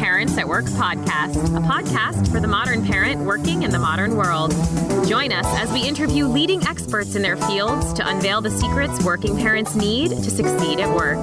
Parents at Work podcast, a podcast for the modern parent working in the modern world. Join us as we interview leading experts in their fields to unveil the secrets working parents need to succeed at work.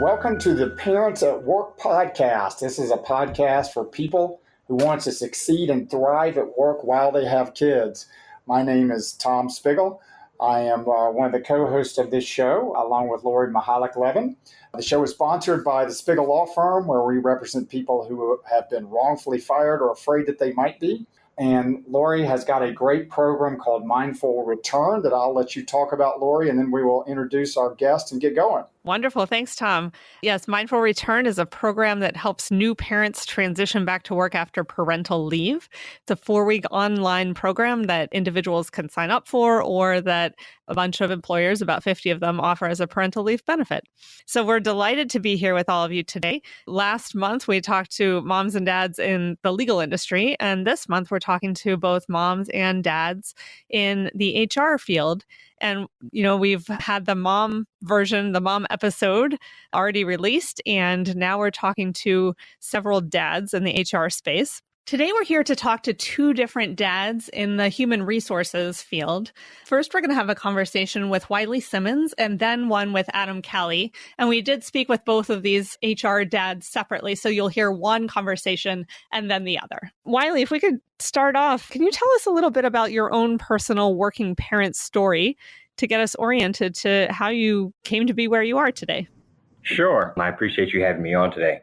Welcome to the Parents at Work podcast. This is a podcast for people who want to succeed and thrive at work while they have kids. My name is Tom Spiggle. I am one of the co-hosts of this show, along with Lori Mihalich-Levin. The show is sponsored by the Spiggle Law Firm, where we represent people who have been wrongfully fired or afraid that they might be. And Lori has got a great program called Mindful Return that I'll let you talk about, Lori, and then we will introduce our guest and get going. Wonderful. Thanks, Tom. Yes, Mindful Return is a program that helps new parents transition back to work after parental leave. It's a 4-week online program that individuals can sign up for, or that a bunch of employers, about 50 of them, offer as a parental leave benefit. So we're delighted to be here with all of you today. Last month, we talked to moms and dads in the legal industry, and this month we're talking to both moms and dads in the HR field. And, we've had the mom version, the mom episode already released, and now we're talking to several dads in the HR space. Today, we're here to talk to 2 different dads in the human resources field. First, we're going to have a conversation with Wiley Simmons and then one with Calli. And we did speak with both of these HR dads separately, so you'll hear one conversation and then the other. Wiley, if we could start off, can you tell us a little bit about your own personal working parent story to get us oriented to how you came to be where you are today? Sure. I appreciate you having me on today.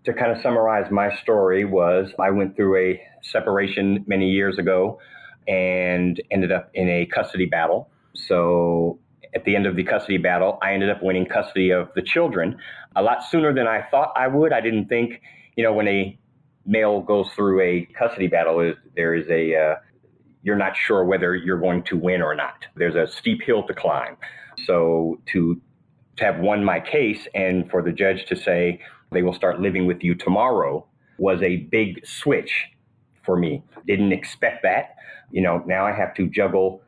To kind of summarize my story was I went through a separation many years ago and ended up in a custody battle. So at the end of the custody battle, I ended up winning custody of the children a lot sooner than I thought I would. I didn't think, when a male goes through a custody battle, you're not sure whether you're going to win or not. There's a steep hill to climb. So to have won my case and for the judge to say, they will start living with you tomorrow was a big switch for me. Didn't expect that. Now I have to juggle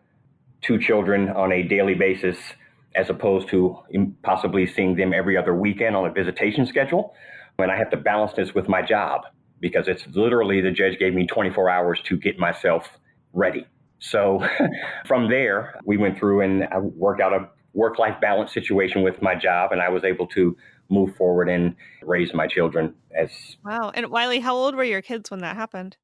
2 children on a daily basis as opposed to possibly seeing them every other weekend on a visitation schedule. And I have to balance this with my job because it's literally the judge gave me 24 hours to get myself ready. So from there, we went through and I worked out a work-life balance situation with my job, and I was able to move forward and raise my children as... Wow. And Wiley, how old were your kids when that happened?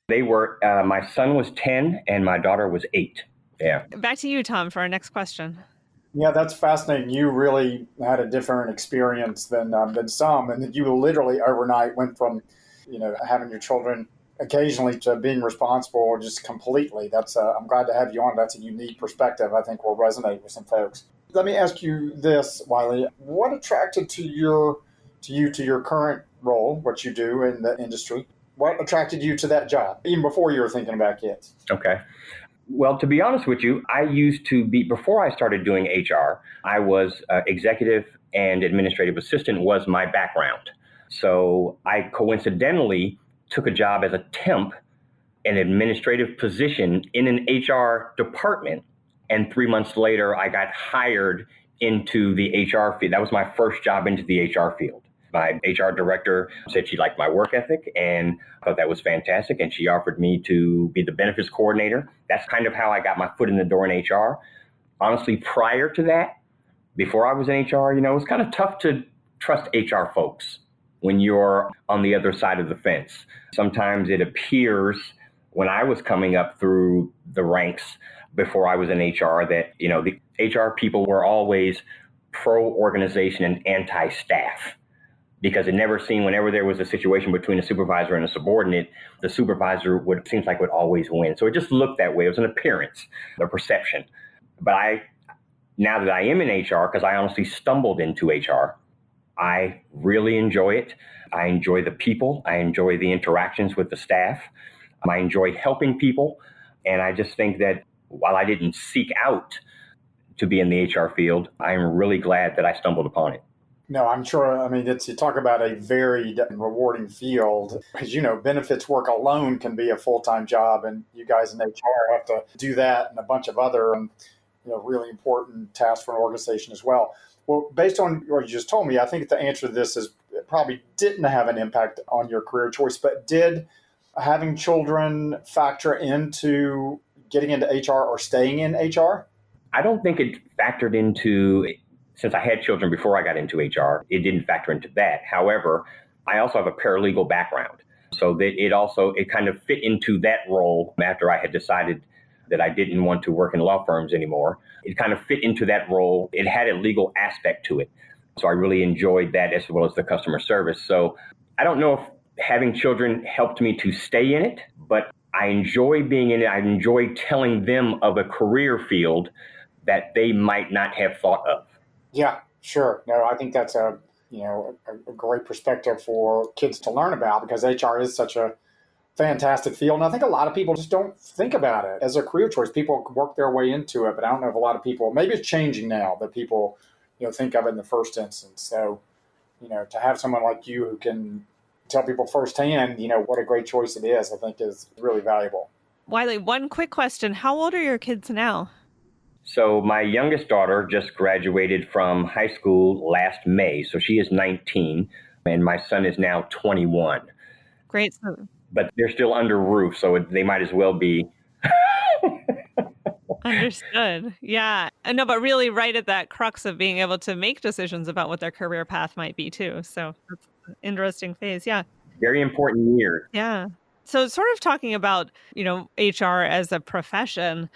They were, my son was 10 and my daughter was 8. Yeah. Back to you, Tom, for our next question. Yeah, that's fascinating. You really had a different experience than some, and that you literally overnight went from, having your children occasionally to being responsible just completely. That's I'm glad to have you on. That's a unique perspective. I think will resonate with some folks. Let me ask you this, Wiley. What attracted you to your current role, what you do in the industry? What attracted you to that job, even before you were thinking about kids? Okay. Well, to be honest with you, I used to be, before I started doing HR, I was executive and administrative assistant was my background. So I coincidentally took a job as a temp, an administrative position in an HR department. And 3 months later, I got hired into the HR field. That was my first job into the HR field. My HR director said she liked my work ethic and thought that was fantastic. And she offered me to be the benefits coordinator. That's kind of how I got my foot in the door in HR. Honestly, prior to that, before I was in HR, it was kind of tough to trust HR folks when you're on the other side of the fence. Sometimes it appears when I was coming up through the ranks before I was in HR that, the HR people were always pro-organization and anti-staff because it never seemed, whenever there was a situation between a supervisor and a subordinate, the supervisor would always win. So it just looked that way. It was an appearance, a perception. But now that I am in HR, because I honestly stumbled into HR, I really enjoy it. I enjoy the people. I enjoy the interactions with the staff. I enjoy helping people. And I just think that while I didn't seek out to be in the HR field, I'm really glad that I stumbled upon it. No, I'm sure. I mean, you talk about a very rewarding field. As you know, benefits work alone can be a full-time job, and you guys in HR have to do that and a bunch of other really important tasks for an organization as well. Well, based on what you just told me, I think the answer to this is probably didn't have an impact on your career choice, but did having children factor into getting into HR or staying in HR? I don't think it factored into, since I had children before I got into HR, it didn't factor into that. However, I also have a paralegal background. So that it kind of fit into that role after I had decided that I didn't want to work in law firms anymore. It kind of fit into that role. It had a legal aspect to it. So I really enjoyed that as well as the customer service. So I don't know if having children helped me to stay in it, but I enjoy being in it. I enjoy telling them of a career field that they might not have thought of. Yeah, sure. No, I think that's a great perspective for kids to learn about, because HR is such a fantastic field. And I think a lot of people just don't think about it as a career choice. People work their way into it, but I don't know if a lot of people, maybe it's changing now that people, think of it in the first instance. So, to have someone like you who can tell people firsthand, what a great choice it is, I think is really valuable. Wiley, one quick question. How old are your kids now? So my youngest daughter just graduated from high school last May. So she is 19 and my son is now 21. Great. But they're still under roof, so they might as well be. Understood. Yeah. No, but really right at that crux of being able to make decisions about what their career path might be too. So that's an interesting phase. Yeah. Very important years. Yeah. So sort of talking about, HR as a profession,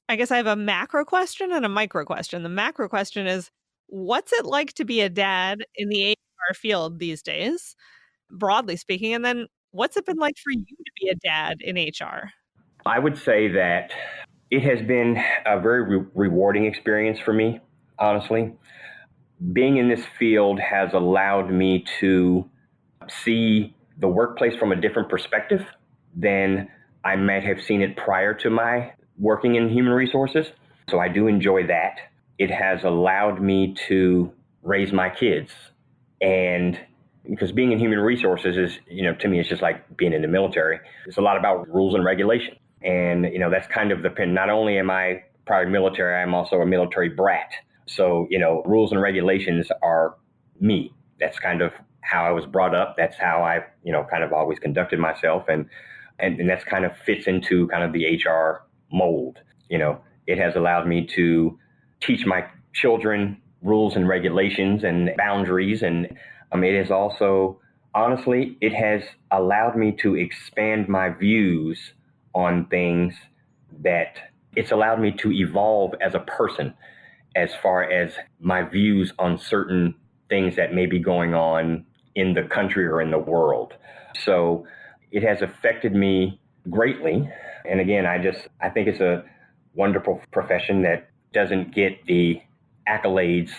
I guess I have a macro question and a micro question. The macro question is, what's it like to be a dad in the HR field these days, broadly speaking? And then what's it been like for you to be a dad in HR? I would say that it has been a very rewarding experience for me, honestly. Being in this field has allowed me to see the workplace from a different perspective than I might have seen it prior to my working in human resources. So I do enjoy that. It has allowed me to raise my kids. And because being in human resources is, to me, it's just like being in the military. It's a lot about rules and regulation. And, that's kind of the pin. Not only am I prior military, I'm also a military brat. So, rules and regulations are me. That's kind of how I was brought up. That's how I, kind of always conducted myself. And that's kind of fits into kind of the HR mold. It has allowed me to teach my children rules and regulations and boundaries. And it has also, honestly, it has allowed me to expand my views on things, that it's allowed me to evolve as a person as far as my views on certain things that may be going on in the country or in the world. So it has affected me greatly. And again, I think it's a wonderful profession that doesn't get the accolades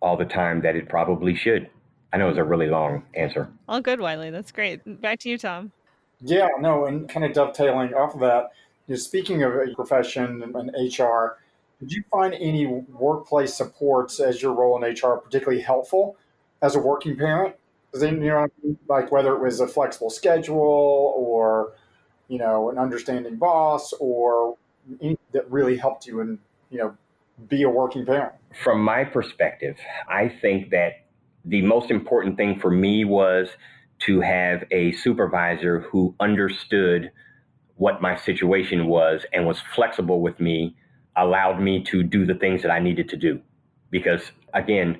all the time that it probably should. I know it's a really long answer. All good, Wiley. That's great. Back to you, Tom. Yeah, no, and kind of dovetailing off of that, speaking of a profession and HR, did you find any workplace supports as your role in HR particularly helpful as a working parent? Because then, like whether it was a flexible schedule or, an understanding boss, or anything that really helped you in, be a working parent? From my perspective, I think that the most important thing for me was to have a supervisor who understood what my situation was and was flexible with me, allowed me to do the things that I needed to do. Because again,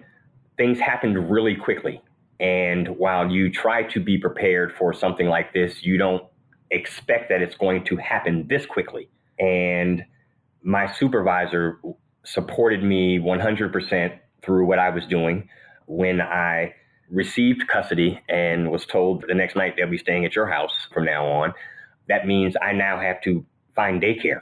things happened really quickly. And while you try to be prepared for something like this, you don't expect that it's going to happen this quickly. And my supervisor supported me 100% through what I was doing. When I received custody and was told the next night they'll be staying at your house from now on, that means I now have to find daycare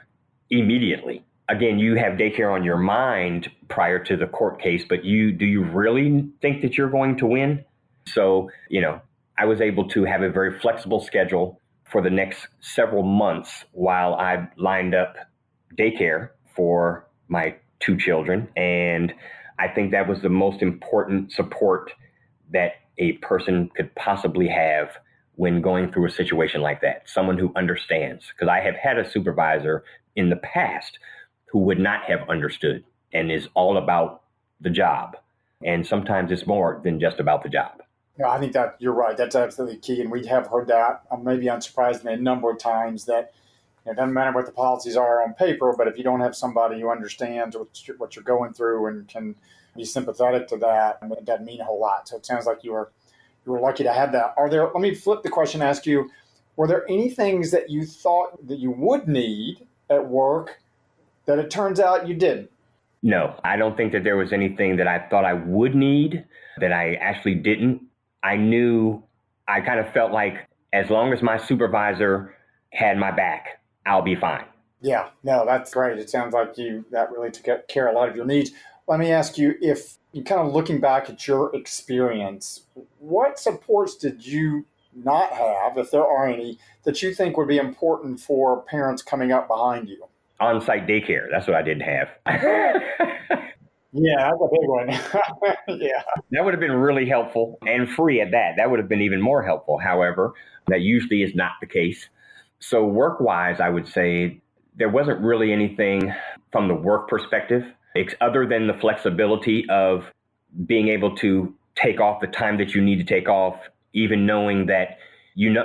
immediately. Again, you have daycare on your mind prior to the court case, but do you really think that you're going to win? So, I was able to have a very flexible schedule for the next several months while I lined up daycare for my two children. And I think that was the most important support that a person could possibly have when going through a situation like that. Someone who understands, because I have had a supervisor in the past who would not have understood and is all about the job. And sometimes it's more than just about the job. Yeah, I think that you're right. That's absolutely key. And we have heard that, maybe unsurprisingly, a number of times that it doesn't matter what the policies are on paper, but if you don't have somebody who understands what you're going through and can be sympathetic to that, it doesn't mean a whole lot. So it sounds like you were lucky to have that. Let me flip the question and ask you, were there any things that you thought that you would need at work that it turns out you didn't? No, I don't think that there was anything that I thought I would need that I actually didn't. I kind of felt like as long as my supervisor had my back, I'll be fine. Yeah, no, that's great. It sounds like that really took care of a lot of your needs. Let me ask you, if you kind of looking back at your experience, what supports did you not have, if there are any, that you think would be important for parents coming up behind you? On-site daycare. That's what I didn't have. Yeah, that's a big one. Yeah. That would have been really helpful, and free at that. That would have been even more helpful. However, that usually is not the case. So work-wise, I would say there wasn't really anything from the work perspective, other than the flexibility of being able to take off the time that you need to take off, even knowing that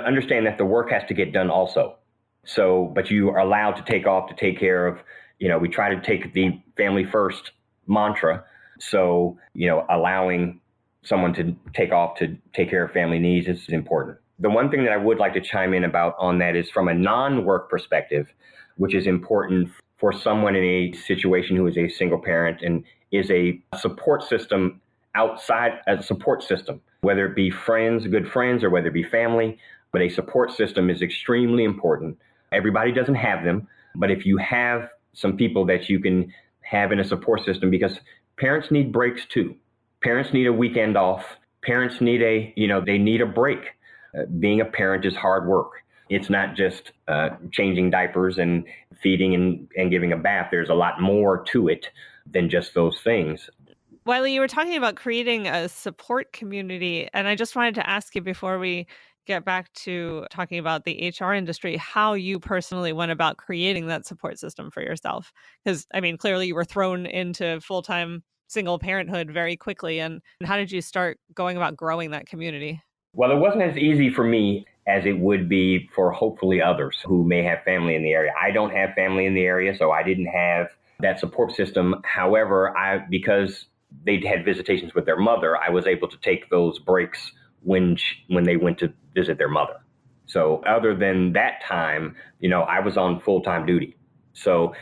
understand that the work has to get done also. So, but you are allowed to take off to take care of, we try to take the family first mantra. So, allowing someone to take off to take care of family needs is important. The one thing that I would like to chime in about on that is from a non-work perspective, which is important for someone in a situation who is a single parent and is a support system outside a support system, whether it be friends, good friends, or whether it be family. But a support system is extremely important. Everybody doesn't have them, but if you have some people that you can have in a support system, because parents need breaks too. Parents need a weekend off. Parents need they need a break. Being a parent is hard work. It's not just changing diapers and feeding and giving a bath. There's a lot more to it than just those things. Wiley, you were talking about creating a support community, and I just wanted to ask you before we get back to talking about the HR industry, how you personally went about creating that support system for yourself. Because, clearly you were thrown into full-time single parenthood very quickly. And how did you start going about growing that community? Well, it wasn't as easy for me as it would be for hopefully others who may have family in the area. I don't have family in the area, so I didn't have that support system. However, because they had visitations with their mother, I was able to take those breaks when they went to visit their mother. So other than that time, I was on full-time duty. So,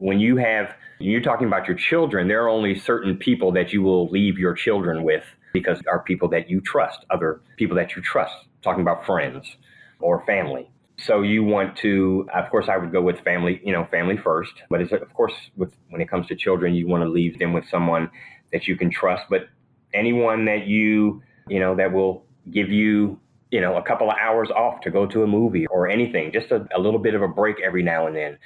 when you're talking about your children, there are only certain people that you will leave your children with, because are people that you trust, other people that you trust, talking about friends or family. So you want to, of course, I would go with family, family first. But of course, when it comes to children, you want to leave them with someone that you can trust. But anyone that that will give you, a couple of hours off to go to a movie or anything, just a little bit of a break every now and then,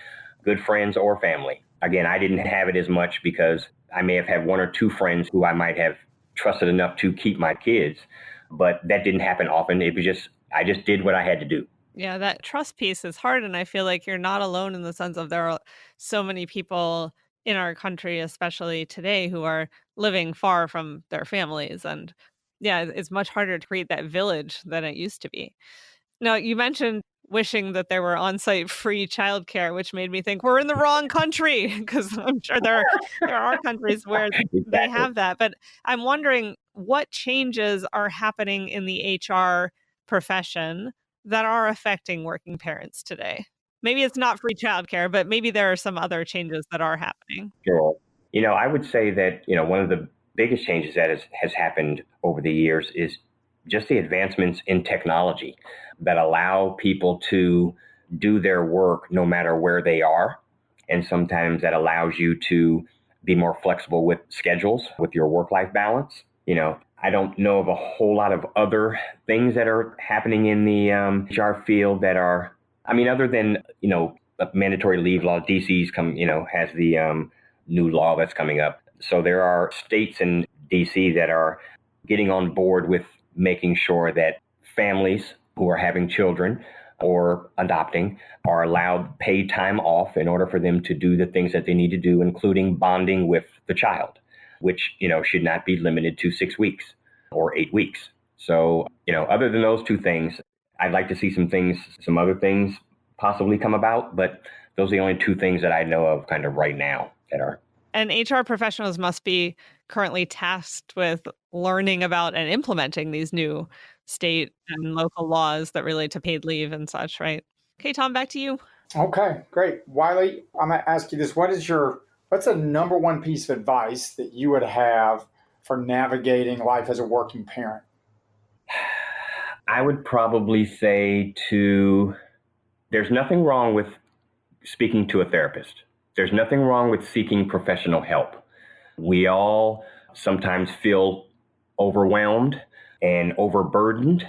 good friends or family. Again, I didn't have it as much because I may have had one or two friends who I might have trusted enough to keep my kids, but that didn't happen often. It was I just did what I had to do. Yeah, that trust piece is hard. And I feel like you're not alone in the sense of there are so many people in our country, especially today, who are living far from their families. And yeah, it's much harder to create that village than it used to be. Now, you mentioned wishing that there were on-site free childcare, which made me think we're in the wrong country, because I'm sure there are countries where they have that. But I'm wondering what changes are happening in the HR profession that are affecting working parents today. Maybe it's not free childcare, but maybe there are some other changes that are happening. Sure. I would say that, one of the biggest changes that has happened over the years is just the advancements in technology that allow people to do their work no matter where they are. And sometimes that allows you to be more flexible with schedules, with your work-life balance. I don't know of a whole lot of other things that are happening in the HR field that are, other than, mandatory leave law. DC's has the new law that's coming up. So there are states in DC that are getting on board with making sure that families who are having children or adopting are allowed paid time off in order for them to do the things that they need to do, including bonding with the child, which, should not be limited to 6 weeks or 8 weeks. So, other than those two things, I'd like to see some other things possibly come about, but those are the only two things that I know of kind of right now that are. And HR professionals must be currently tasked with learning about and implementing these new state and local laws that relate to paid leave and such, right? Okay, Tom, back to you. Okay, great. Wiley, I'm going to ask you this. What's the number one piece of advice that you would have for navigating life as a working parent? I would probably say there's nothing wrong with speaking to a therapist. There's nothing wrong with seeking professional help. We all sometimes feel overwhelmed and overburdened.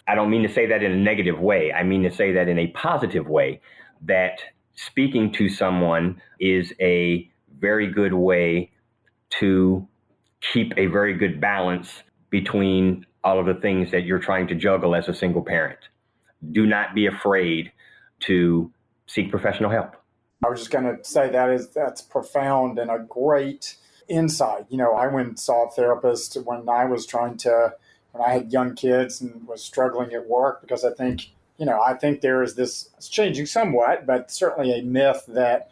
I don't mean to say that in a negative way. I mean to say that in a positive way, that speaking to someone is a very good way to keep a very good balance between all of the things that you're trying to juggle as a single parent. Do not be afraid to seek professional help. I was just going to say that's profound and a great insight. I went and saw a therapist when I had young kids and was struggling at work, because I think there is this, it's changing somewhat, but certainly a myth that,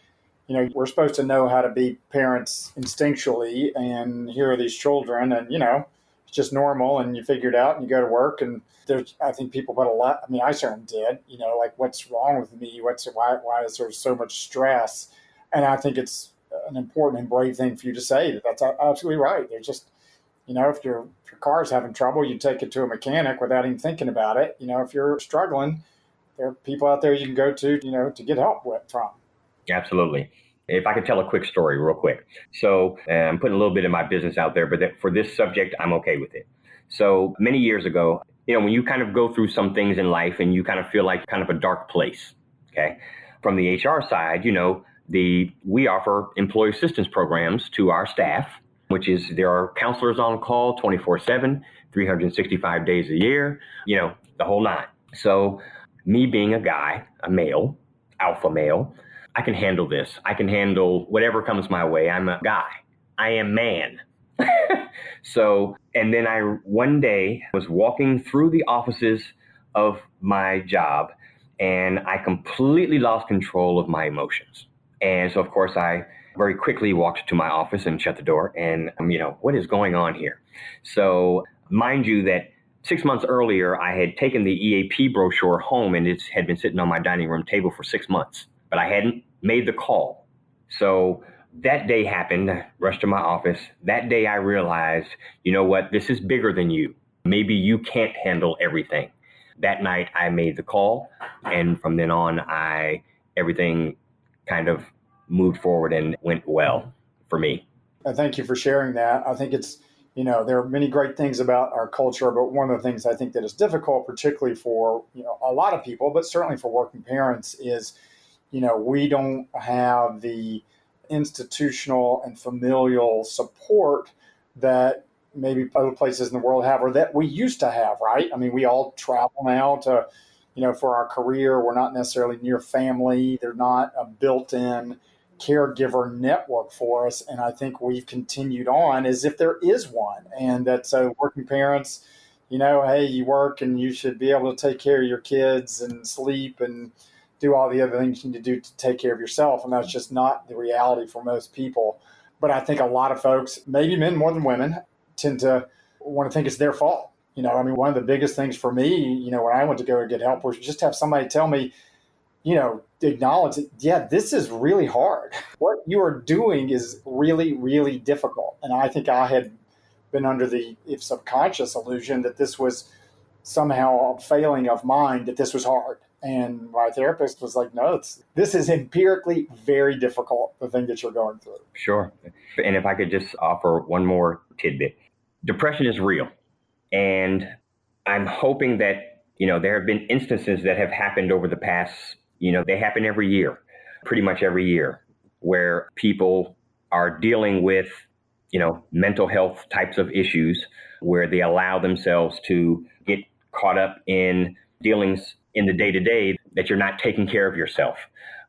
we're supposed to know how to be parents instinctually, and here are these children, and, it's just normal, and you figure it out and you go to work, and I think people put a lot, I certainly did, like, what's wrong with me? Why is there so much stress? And I think it's an important and brave thing for you to say that's absolutely right. There's just, if your car's having trouble, you take it to a mechanic without even thinking about it. If you're struggling, there are people out there you can go to, to get help from. Absolutely. If I could tell a quick story real quick. So I'm putting a little bit of my business out there, but for this subject, I'm okay with it. So many years ago, when you kind of go through some things in life and you kind of feel like kind of a dark place, okay? From the HR side, we offer employee assistance programs to our staff, which is there are counselors on call 24/7, 365 days a year, the whole nine. So me being a guy, a male, alpha male, I can handle this. I can handle whatever comes my way. I'm a guy. I am man. So, and then one day was walking through the offices of my job, and I completely lost control of my emotions. And so, of course, I very quickly walked to my office and shut the door, and, what is going on here? So, mind you that 6 months earlier, I had taken the EAP brochure home, and it had been sitting on my dining room table for 6 months, but I hadn't made the call. So that day happened. I rushed to my office. That day I realized, this is bigger than you. Maybe you can't handle everything. That night I made the call, and from then on, everything kind of moved forward and went well for me. Thank you for sharing that. I think it's, there are many great things about our culture, but one of the things I think that is difficult, particularly for, a lot of people, but certainly for working parents, is, we don't have the institutional and familial support that maybe other places in the world have, or that we used to have, right? We all travel now to, for our career. We're not necessarily near family. They're not a built-in caregiver network for us. And I think we've continued on as if there is one. And that so working parents, hey, you work and you should be able to take care of your kids and sleep and do all the other things you need to do to take care of yourself. And that's just not the reality for most people. But I think a lot of folks, maybe men more than women, tend to want to think it's their fault. One of the biggest things for me, when I went to go get help, was just have somebody tell me, acknowledge that, yeah, this is really hard. What you are doing is really, really difficult. And I think I had been under the subconscious illusion that this was somehow a failing of mine, that this was hard. And my therapist was like, no, this is empirically very difficult, the thing that you're going through. Sure. And if I could just offer one more tidbit. Depression is real. And I'm hoping that, there have been instances that have happened over the past, they happen every year, pretty much every year, where people are dealing with, mental health types of issues, where they allow themselves to get caught up in dealings in the day-to-day that you're not taking care of yourself.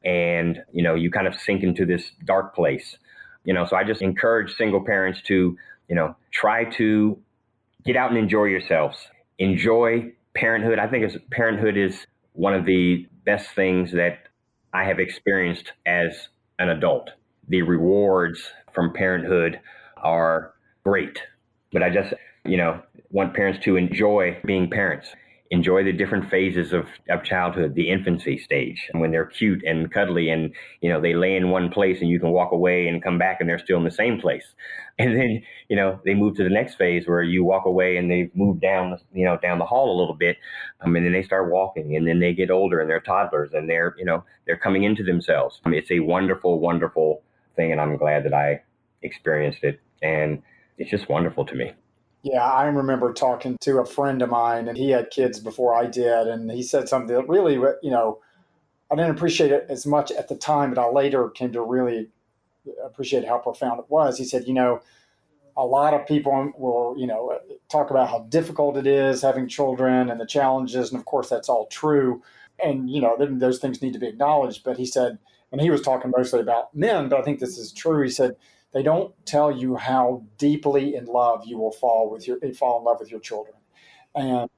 And, you kind of sink into this dark place. So I just encourage single parents to, try to get out and enjoy yourselves. enjoy parenthood. I think parenthood is one of the best things that I have experienced as an adult. The rewards from parenthood are great, but I just, want parents to enjoy being parents, enjoy the different phases of childhood, the infancy stage, and when they're cute and cuddly and, they lay in one place and you can walk away and come back and they're still in the same place. And then, they move to the next phase where you walk away and they've moved down, down the hall a little bit. And then they start walking and then they get older and they're toddlers and they're coming into themselves. It's a wonderful, wonderful thing. And I'm glad that I experienced it. And it's just wonderful to me. Yeah, I remember talking to a friend of mine, and he had kids before I did, and he said something that really, I didn't appreciate it as much at the time, but I later came to really appreciate how profound it was. He said, a lot of people will, talk about how difficult it is having children and the challenges, and of course that's all true, and those things need to be acknowledged. But he said, and he was talking mostly about men, but I think this is true. He said, they don't tell you how deeply in love you will fall in love with your children. And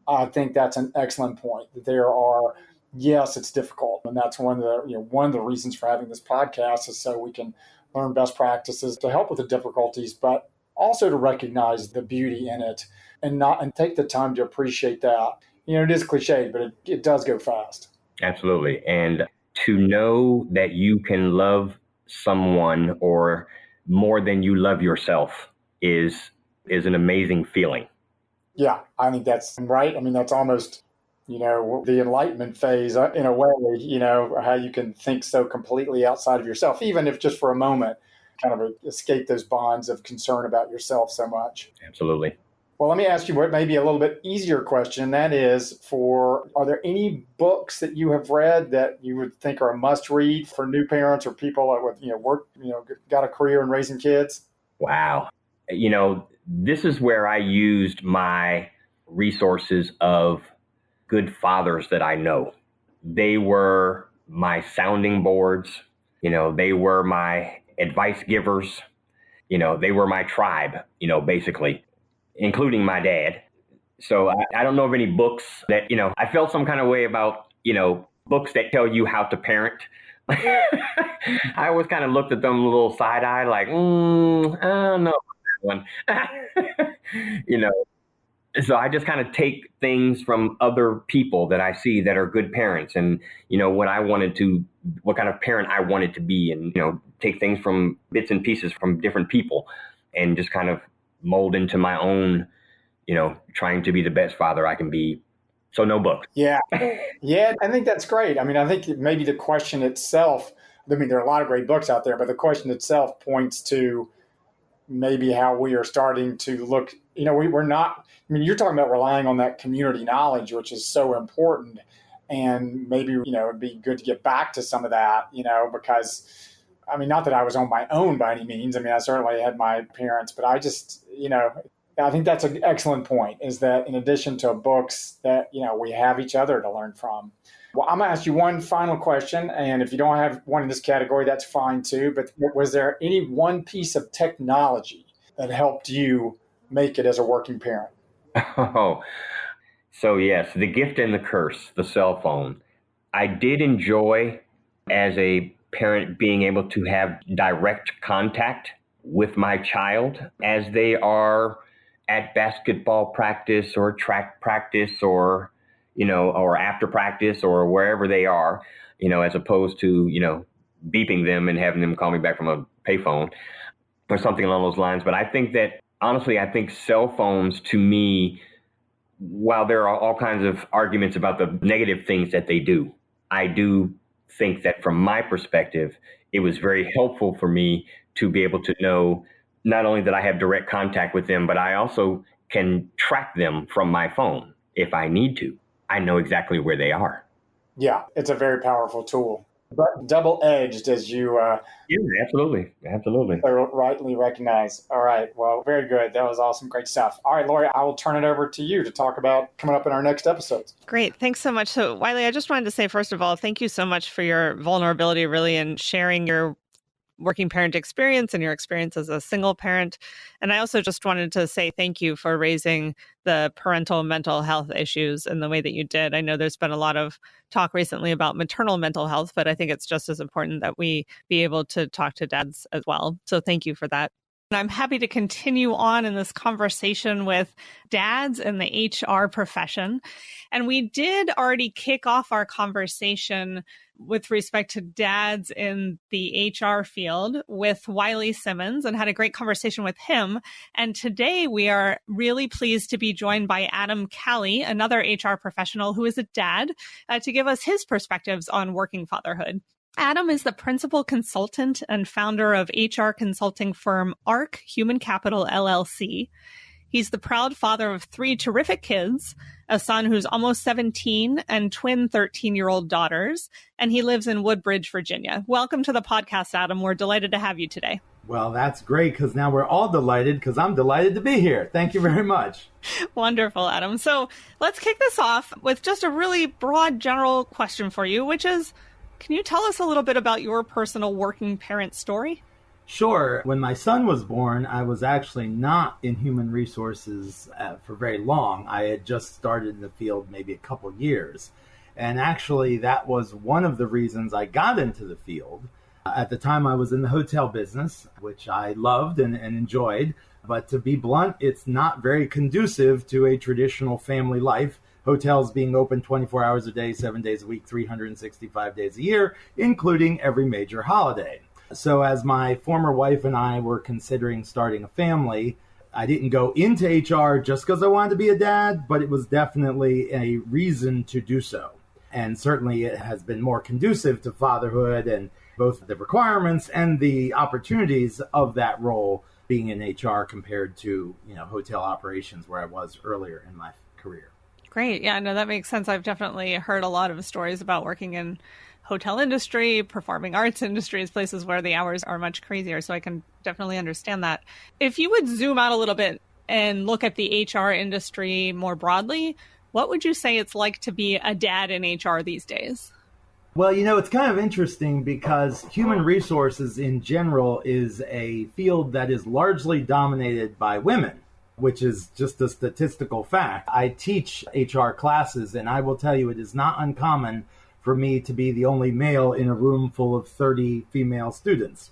I think that's an excellent point. There are, yes, it's difficult. And that's one of the reasons for having this podcast is so we can learn best practices to help with the difficulties, but also to recognize the beauty in it and take the time to appreciate that. It is cliche, but it does go fast. Absolutely. And to know that you can love someone or more than you love yourself is an amazing feeling. Yeah, I think that's right. I mean, that's almost, the enlightenment phase in a way, how you can think so completely outside of yourself, even if just for a moment, kind of escape those bonds of concern about yourself so much. Absolutely. Well, let me ask you what may be a little bit easier question. And that is are there any books that you have read that you would think are a must read for new parents or people that with, got a career in raising kids? Wow. This is where I used my resources of good fathers that I know. They were my sounding boards. They were my advice givers. They were my tribe, basically, including my dad. So I don't know of any books that, I felt some kind of way about, books that tell you how to parent. I always kind of looked at them a little side eye, like, I don't know about that one. So I just kind of take things from other people that I see that are good parents and, what kind of parent I wanted to be and, take things from bits and pieces from different people and just kind of mold into my own, trying to be the best father I can be. So no book. Yeah. Yeah. I think that's great. I mean, I think maybe the question itself, there are a lot of great books out there, but the question itself points to maybe how we are starting to look, we're not, you're talking about relying on that community knowledge, which is so important. And maybe, it'd be good to get back to some of that, because not that I was on my own by any means. I certainly had my parents, but I just, I think that's an excellent point is that in addition to books that, we have each other to learn from. Well, I'm going to ask you one final question. And if you don't have one in this category, that's fine too. But was there any one piece of technology that helped you make it as a working parent? Oh, so yes, the gift and the curse, the cell phone. I did enjoy as a parent being able to have direct contact with my child as they are at basketball practice or track practice or, or after practice or wherever they are, as opposed to, beeping them and having them call me back from a payphone or something along those lines. But I think that, honestly, I think cell phones to me, while there are all kinds of arguments about the negative things that they do, I do think that from my perspective, it was very helpful for me to be able to know not only that I have direct contact with them, but I also can track them from my phone if I need to. I know exactly where they are. Yeah, it's a very powerful tool, but double-edged as you yeah, absolutely. rightly recognize. All right. Well, very good. That was awesome. Great stuff. All right, Lori, I will turn it over to you to talk about coming up in our next episodes. Great. Thanks so much. So, Wiley, I just wanted to say, first of all, thank you so much for your vulnerability, really, and sharing your working parent experience and your experience as a single parent. And I also just wanted to say thank you for raising the parental mental health issues in the way that you did. I know there's been a lot of talk recently about maternal mental health, but I think it's just as important that we be able to talk to dads as well. So thank you for that. And I'm happy to continue on in this conversation with dads in the HR profession. And we did already kick off our conversation with respect to dads in the HR field with Wiley Simmons and had a great conversation with him. And today we are really pleased to be joined by Adam Calli, another HR professional who is a dad, to give us his perspectives on working fatherhood. Adam is the principal consultant and founder of HR consulting firm ARC Human Capital LLC. He's the proud father of 3 terrific kids, a son who's almost 17 and twin 13-year-old daughters, and he lives in Woodbridge, Virginia. Welcome to the podcast, Adam. We're delighted to have you today. Well, that's great because now we're all delighted because I'm delighted to be here. Thank you very much. Wonderful, Adam. So let's kick this off with just a really broad general question for you, which is, can you tell us a little bit about your personal working parent story? Sure. When my son was born, I was actually not in human resources for very long. I had just started in the field maybe a couple years. And actually, that was one of the reasons I got into the field. At the time, I was in the hotel business, which I loved and enjoyed. But to be blunt, it's not very conducive to a traditional family life. Hotels being open 24 hours a day, 7 days a week, 365 days a year, including every major holiday. So as my former wife and I were considering starting a family, I didn't go into HR just because I wanted to be a dad, but it was definitely a reason to do so. And certainly it has been more conducive to fatherhood and both the requirements and the opportunities of that role being in HR compared to, hotel operations where I was earlier in my career. Great. Yeah, no, that makes sense. I've definitely heard a lot of stories about working in hotel industry, performing arts industries, places where the hours are much crazier. So I can definitely understand that. If you would zoom out a little bit and look at the HR industry more broadly, what would you say it's like to be a dad in HR these days? Well, it's kind of interesting because human resources in general is a field that is largely dominated by women, which is just a statistical fact. I teach HR classes, and I will tell you it is not uncommon for me to be the only male in a room full of 30 female students.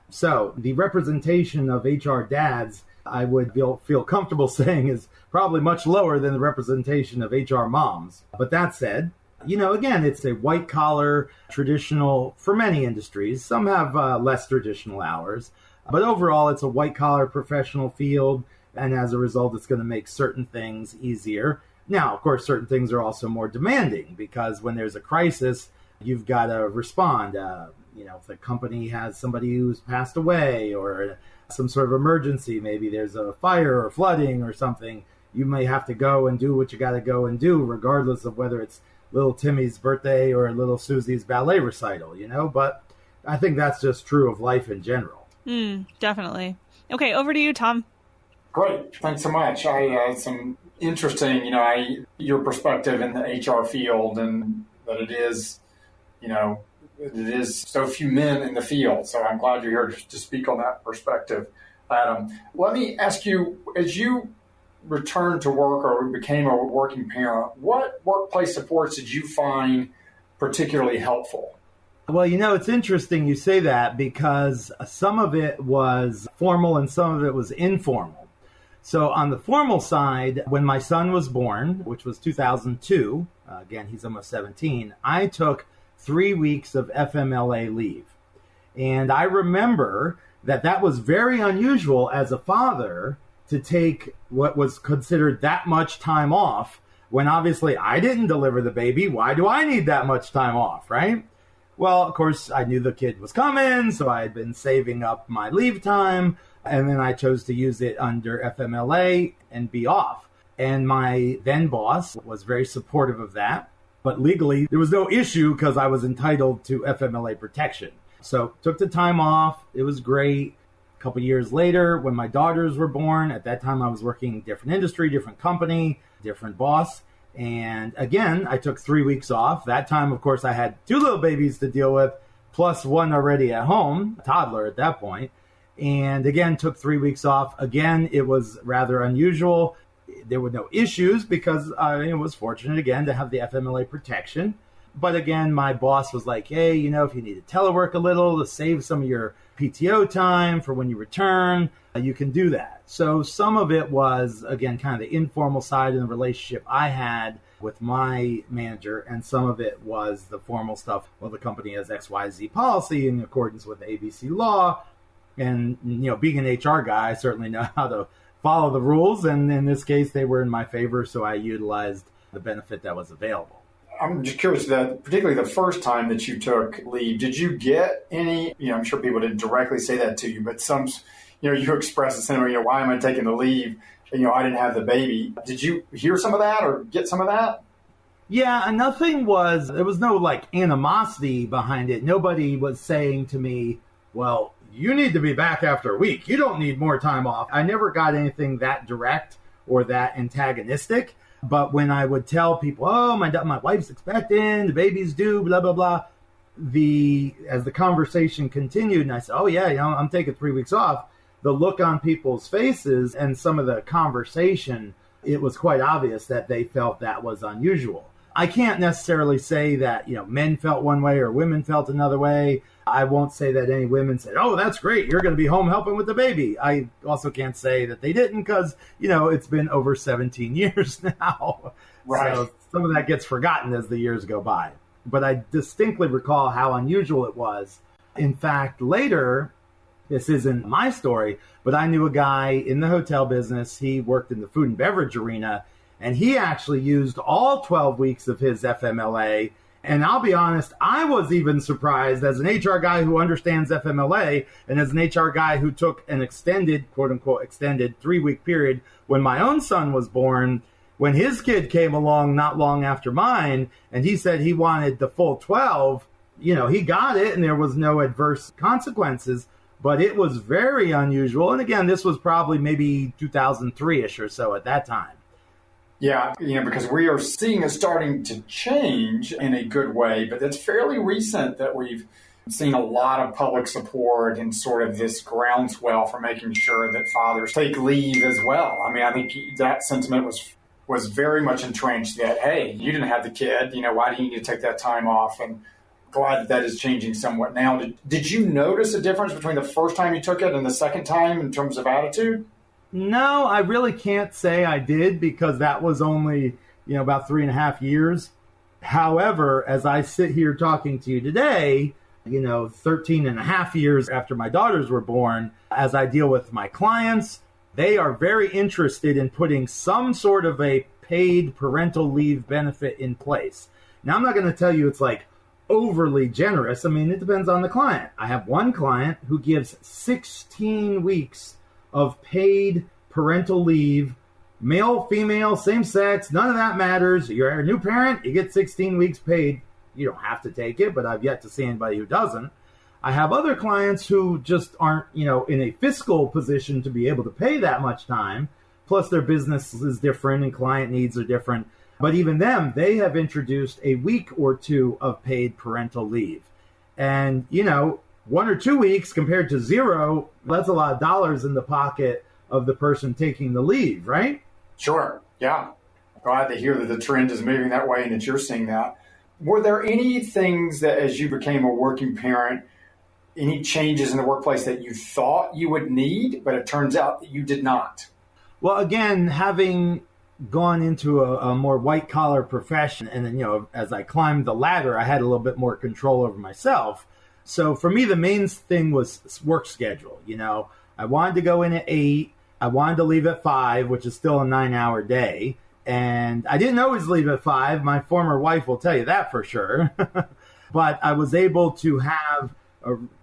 So the representation of HR dads, I would feel comfortable saying, is probably much lower than the representation of HR moms. But that said, again, it's a white-collar, traditional, for many industries. Some have less traditional hours. But overall, it's a white-collar professional field. And as a result, it's going to make certain things easier. Now, of course, certain things are also more demanding because when there's a crisis, you've got to respond. If the company has somebody who's passed away or some sort of emergency, maybe there's a fire or flooding or something, you may have to go and do what you got to go and do, regardless of whether it's little Timmy's birthday or little Susie's ballet recital, But I think that's just true of life in general. Definitely. Okay, over to you, Tom. Great. Thanks so much. I had some interesting, your perspective in the HR field and that it is so few men in the field. So I'm glad you're here to speak on that perspective, Adam. Let me ask you, as you returned to work or became a working parent, what workplace supports did you find particularly helpful? Well, it's interesting you say that because some of it was formal and some of it was informal. So on the formal side, when my son was born, which was 2002, again, he's almost 17, I took 3 weeks of FMLA leave. And I remember that was very unusual as a father to take what was considered that much time off when obviously I didn't deliver the baby. Why do I need that much time off, right? Well, of course, I knew the kid was coming, so I had been saving up my leave time. And then I chose to use it under FMLA and be off. And my then boss was very supportive of that. But legally, there was no issue because I was entitled to FMLA protection. So took the time off. It was great. A couple years later, when my daughters were born, at that time I was working in a different industry, different company, different boss. And again, I took 3 weeks off. That time, of course, I had 2 little babies to deal with. plus one already at home, a toddler at that point. And again, took 3 weeks off. Again, it was rather unusual. There were no issues because I was fortunate, again, to have the FMLA protection. But again, my boss was like, hey, if you need to telework a little to save some of your PTO time for when you return, you can do that. So some of it was, again, kind of the informal side in the relationship I had with my manager, and some of it was the formal stuff. Well, the company has XYZ policy in accordance with ABC law. And, being an HR guy, I certainly know how to follow the rules. And in this case, they were in my favor, so I utilized the benefit that was available. I'm just curious that particularly the first time that you took leave, did you get any, I'm sure people didn't directly say that to you, but some, you expressed the sentiment, why am I taking the leave? I didn't have the baby. Did you hear some of that or get some of that? Yeah, there was no animosity behind it. Nobody was saying to me, well, you need to be back after a week. You don't need more time off. I never got anything that direct or that antagonistic. But when I would tell people, oh, my wife's expecting, the baby's due, blah, blah, blah, as the conversation continued, and I said, oh, yeah, I'm taking 3 weeks off, the look on people's faces and some of the conversation, it was quite obvious that they felt that was unusual. I can't necessarily say that, men felt one way or women felt another way. I won't say that any women said, oh, that's great, you're going to be home helping with the baby. I also can't say that they didn't because, it's been over 17 years now. Right. So some of that gets forgotten as the years go by. But I distinctly recall how unusual it was. In fact, later, this isn't my story, but I knew a guy in the hotel business. He worked in the food and beverage arena, and he actually used all 12 weeks of his FMLA. And I'll be honest, I was even surprised as an HR guy who understands FMLA and as an HR guy who took an extended, quote unquote, extended 3-week period when my own son was born, when his kid came along not long after mine, and he said he wanted the full 12, he got it and there was no adverse consequences, but it was very unusual. And again, this was probably maybe 2003-ish or so at that time. Yeah, because we are seeing it starting to change in a good way, but it's fairly recent that we've seen a lot of public support and sort of this groundswell for making sure that fathers take leave as well. I think that sentiment was very much entrenched that, hey, you didn't have the kid, why do you need to take that time off? And glad that is changing somewhat now. Did you notice a difference between the first time you took it and the second time in terms of attitude? No, I really can't say I did because that was only, about 3.5 years. However, as I sit here talking to you today, 13.5 years after my daughters were born, as I deal with my clients, they are very interested in putting some sort of a paid parental leave benefit in place. Now, I'm not going to tell you it's overly generous. It depends on the client. I have one client who gives 16 weeks of paid parental leave, male, female, same sex, none of that matters. You're a new parent, you get 16 weeks paid. You don't have to take it, but I've yet to see anybody who doesn't. I have other clients who just aren't, in a fiscal position to be able to pay that much time. Plus their business is different and client needs are different. But even them, they have introduced a week or two of paid parental leave. And, 1 or 2 weeks compared to 0, that's a lot of dollars in the pocket of the person taking the leave, right? Sure. Yeah. Glad to hear that the trend is moving that way and that you're seeing that. Were there any things that as you became a working parent, any changes in the workplace that you thought you would need, but it turns out that you did not? Well, again, having gone into a more white-collar profession, and then, as I climbed the ladder, I had a little bit more control over myself. So for me, the main thing was work schedule. I wanted to go in at 8. I wanted to leave at 5, which is still a 9-hour day. And I didn't always leave at 5. My former wife will tell you that for sure. But I was able to have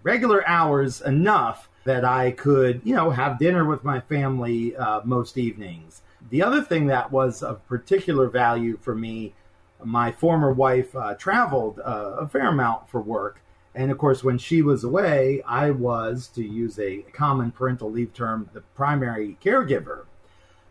regular hours enough that I could, have dinner with my family most evenings. The other thing that was of particular value for me, my former wife traveled a fair amount for work. And of course, when she was away, I was, to use a common parental leave term, the primary caregiver.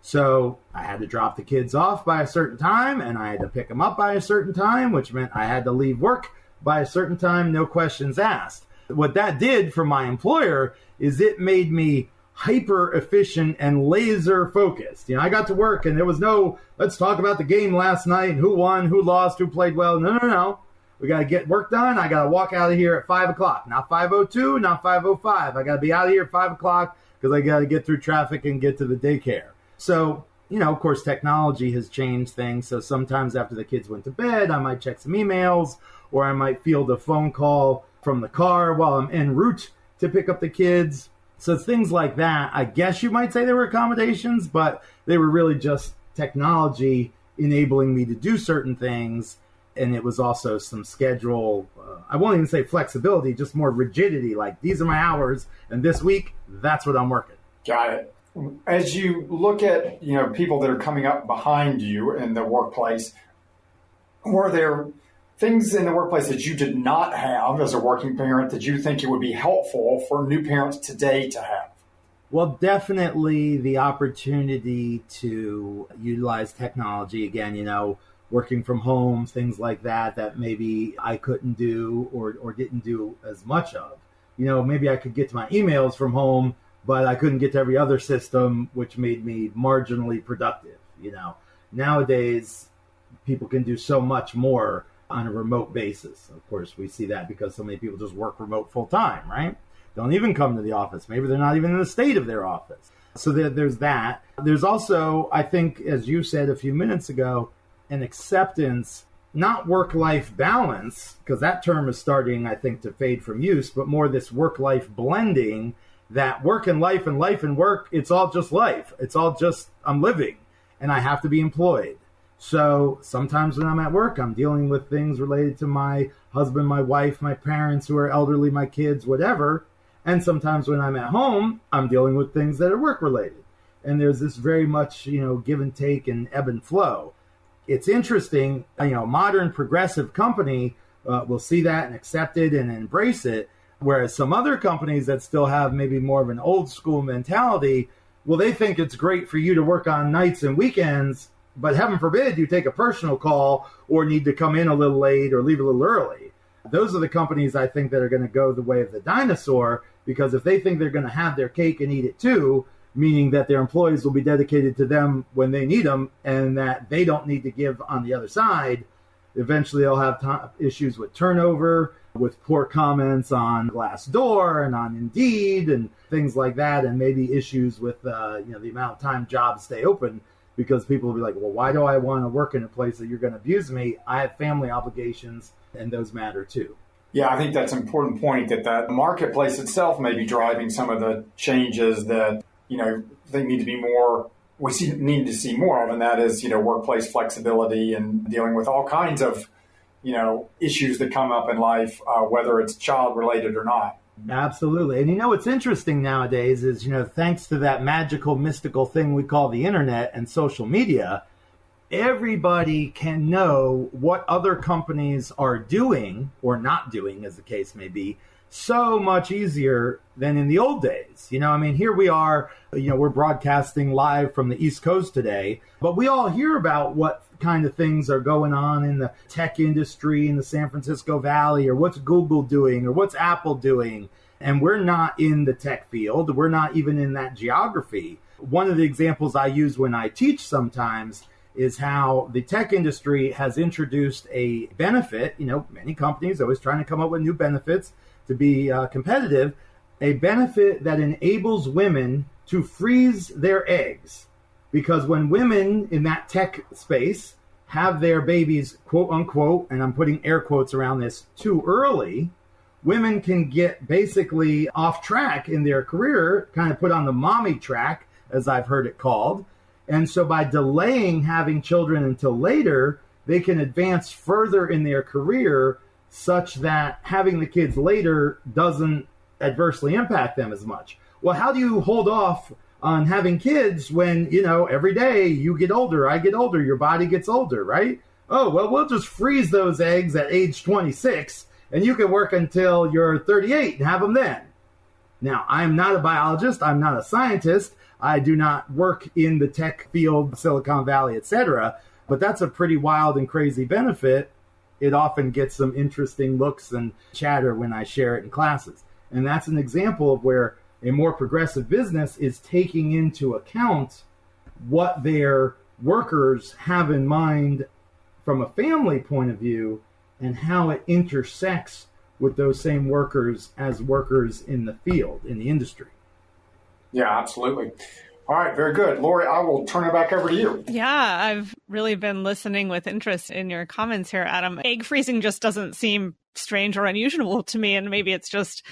So I had to drop the kids off by a certain time, and I had to pick them up by a certain time, which meant I had to leave work by a certain time, no questions asked. What that did for my employer is it made me hyper efficient and laser focused. I got to work and there was no, let's talk about the game last night and who won, who lost, who played well. No. We got to get work done. I got to walk out of here at 5 o'clock, not 5:02, not 5:05. I got to be out of here at 5 o'clock because I got to get through traffic and get to the daycare. So, of course, technology has changed things. So sometimes after the kids went to bed, I might check some emails, or I might field a phone call from the car while I'm en route to pick up the kids. So things like that, I guess you might say they were accommodations, but they were really just technology enabling me to do certain things. And it was also some schedule, I won't even say flexibility, just more rigidity, like these are my hours, and this week, that's what I'm working. Got it. As you look at, people that are coming up behind you in the workplace, were there things in the workplace that you did not have as a working parent that you think it would be helpful for new parents today to have? Well, definitely the opportunity to utilize technology again, working from home, things like that maybe I couldn't do or didn't do as much of. Maybe I could get to my emails from home, but I couldn't get to every other system, which made me marginally productive. Nowadays, people can do so much more on a remote basis. Of course, we see that because so many people just work remote full time, right? Don't even come to the office. Maybe they're not even in the state of their office. So there's that. There's also, I think, as you said a few minutes ago, an acceptance, not work-life balance, because that term is starting, I think, to fade from use, but more this work-life blending, that work and life and work, it's all just life. It's all just, I'm living, and I have to be employed. So sometimes when I'm at work, I'm dealing with things related to my husband, my wife, my parents who are elderly, my kids, whatever. And sometimes when I'm at home, I'm dealing with things that are work-related. And there's this very much, give and take and ebb and flow. It's interesting, a modern progressive company will see that and accept it and embrace it, whereas some other companies that still have maybe more of an old school mentality, well, they think it's great for you to work on nights and weekends, but heaven forbid you take a personal call or need to come in a little late or leave a little early. Those are the companies I think that are going to go the way of the dinosaur, because if they think they're going to have their cake and eat it too, meaning that their employees will be dedicated to them when they need them and that they don't need to give on the other side, eventually they'll have issues with turnover, with poor comments on Glassdoor and on Indeed and things like that, and maybe issues with the amount of time jobs stay open, because people will be like, well, why do I want to work in a place that you're going to abuse me? I have family obligations, and those matter too. Yeah, I think that's an important point, that the marketplace itself may be driving some of the changes that they need to be more, need to see more of, and that is, workplace flexibility and dealing with all kinds of, issues that come up in life, whether it's child related or not. Absolutely. And what's interesting nowadays is, thanks to that magical, mystical thing we call the internet and social media, everybody can know what other companies are doing or not doing, as the case may be, so much easier than in the old days. Here we are, we're broadcasting live from the East Coast today, but we all hear about what kind of things are going on in the tech industry in the San Francisco Valley, or what's Google doing, or what's Apple doing. And we're not in the tech field. We're not even in that geography. One of the examples I use when I teach sometimes is how the tech industry has introduced a benefit. Many companies are always trying to come up with new benefits to be competitive, a benefit that enables women to freeze their eggs. Because when women in that tech space have their babies, quote unquote, and I'm putting air quotes around this, too early, women can get basically off track in their career, kind of put on the mommy track, as I've heard it called. And so by delaying having children until later, they can advance further in their career such that having the kids later doesn't adversely impact them as much. Well, how do you hold off on having kids when, every day you get older, I get older, your body gets older, right? Oh, well, we'll just freeze those eggs at age 26 and you can work until you're 38 and have them then. Now, I'm not a biologist. I'm not a scientist. I do not work in the tech field, Silicon Valley, etc. But that's a pretty wild and crazy benefit. it often gets some interesting looks and chatter when I share it in classes. And that's an example of where a more progressive business is taking into account what their workers have in mind from a family point of view and how it intersects with those same workers as workers in the field, in the industry. Yeah, absolutely. All right, very good. Lori, I will turn it back over to you. Yeah, I've really been listening with interest in your comments here, Adam. Egg freezing just doesn't seem strange or unusual to me. And maybe it's just,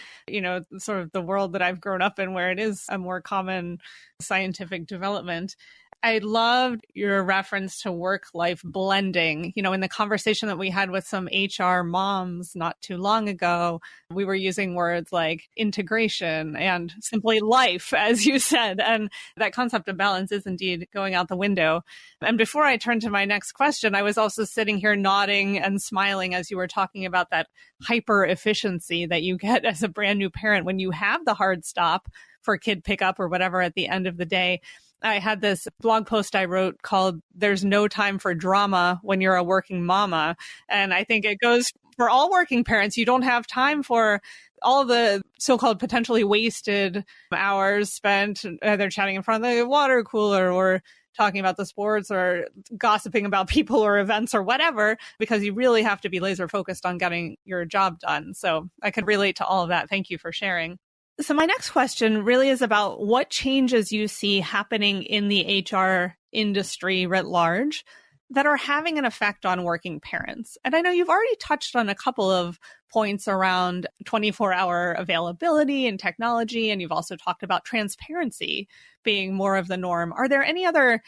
sort of the world that I've grown up in where it is a more common scientific development. I loved your reference to work-life blending. In the conversation that we had with some HR moms not too long ago, we were using words like integration and simply life, as you said. And that concept of balance is indeed going out the window. And before I turn to my next question, I was also sitting here nodding and smiling as you were talking about that hyper efficiency that you get as a brand new parent when you have the hard stop for kid pickup or whatever at the end of the day. I had this blog post I wrote called "There's No Time for Drama When You're a Working Mama." And I think it goes for all working parents. You don't have time for all the so-called potentially wasted hours spent either chatting in front of the water cooler or talking about the sports or gossiping about people or events or whatever, because you really have to be laser focused on getting your job done. So I could relate to all of that. Thank you for sharing. So my next question really is about what changes you see happening in the HR industry writ large that are having an effect on working parents. And I know you've already touched on a couple of points around 24-hour availability and technology, and you've also talked about transparency being more of the norm. Are there any other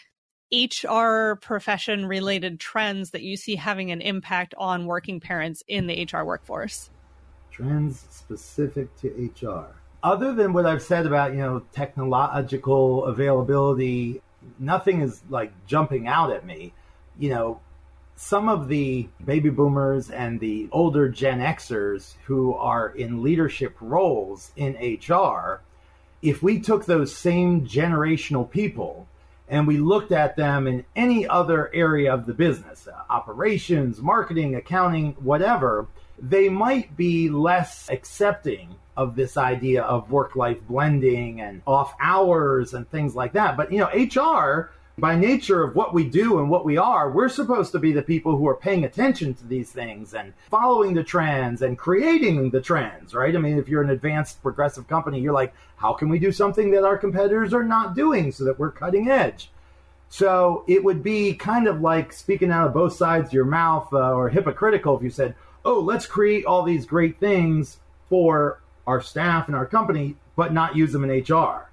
HR profession related trends that you see having an impact on working parents in the HR workforce? Trends specific to HR. Other than what I've said about, technological availability, nothing is like jumping out at me. Some of the baby boomers and the older Gen Xers who are in leadership roles in HR, if we took those same generational people and we looked at them in any other area of the business, operations, marketing, accounting, whatever, they might be less accepting of this idea of work-life blending and off hours and things like that. But, HR, by nature of what we do and what we are, we're supposed to be the people who are paying attention to these things and following the trends and creating the trends, right? I mean, if you're an advanced progressive company, you're like, how can we do something that our competitors are not doing so that we're cutting edge? So it would be kind of like speaking out of both sides of your mouth or hypocritical if you said, oh, let's create all these great things for our staff and our company, but not use them in HR.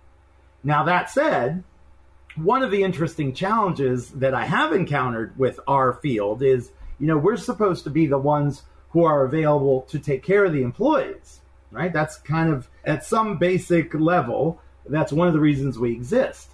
Now, that said, one of the interesting challenges that I have encountered with our field is, we're supposed to be the ones who are available to take care of the employees, right? That's kind of at some basic level, that's one of the reasons we exist.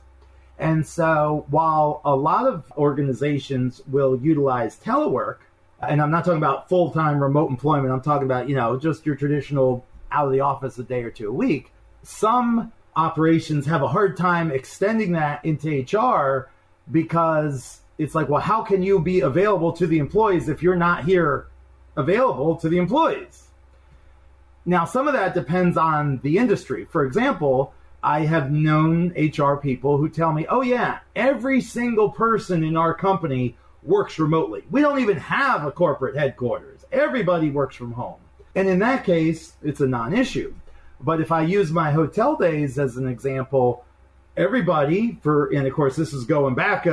And so while a lot of organizations will utilize telework, and I'm not talking about full-time remote employment, I'm talking about, just your traditional out of the office a day or two a week. Some operations have a hard time extending that into HR because it's like, well, how can you be available to the employees if you're not here available to the employees? Now, some of that depends on the industry. For example, I have known HR people who tell me, oh yeah, every single person in our company works remotely. We don't even have a corporate headquarters. Everybody works from home. And in that case, it's a non-issue. But if I use my hotel days as an example, everybody, and of course this is going back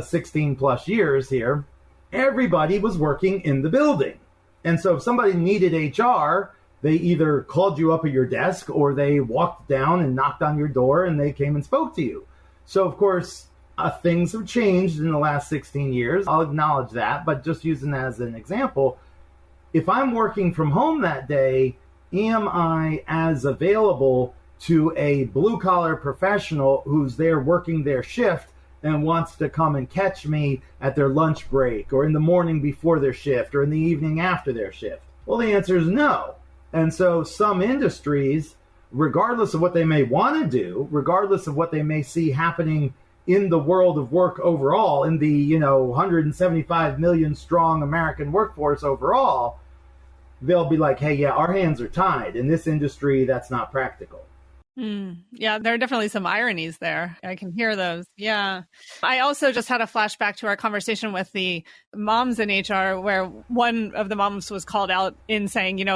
16 plus years here, everybody was working in the building. And so if somebody needed HR, they either called you up at your desk or they walked down and knocked on your door and they came and spoke to you. So of course, things have changed in the last 16 years. I'll acknowledge that, but just using that as an example, if I'm working from home that day, am I as available to a blue-collar professional who's there working their shift and wants to come and catch me at their lunch break or in the morning before their shift or in the evening after their shift? Well, the answer is no. And so some industries, regardless of what they may want to do, regardless of what they may see happening in the world of work overall, in the 175 million strong American workforce overall, they'll be like, hey, yeah, our hands are tied. In this industry, that's not practical. Yeah, there are definitely some ironies there. I can hear those. Yeah. I also just had a flashback to our conversation with the moms in HR, where one of the moms was called out in saying,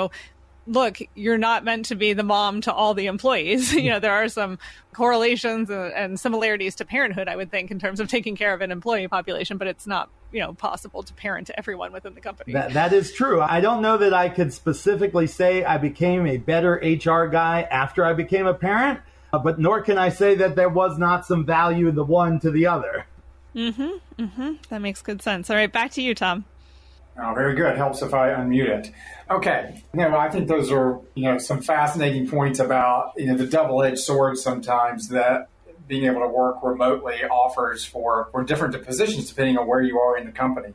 look, you're not meant to be the mom to all the employees. There are some correlations and similarities to parenthood, I would think, in terms of taking care of an employee population, but it's not, possible to parent everyone within the company. That is true. I don't know that I could specifically say I became a better HR guy after I became a parent, but nor can I say that there was not some value in the one to the other. That makes good sense. All right, back to you, Tom. Oh, very good. Helps if I unmute it. Okay. I think those are, some fascinating points about, the double-edged sword sometimes that being able to work remotely offers for different positions depending on where you are in the company.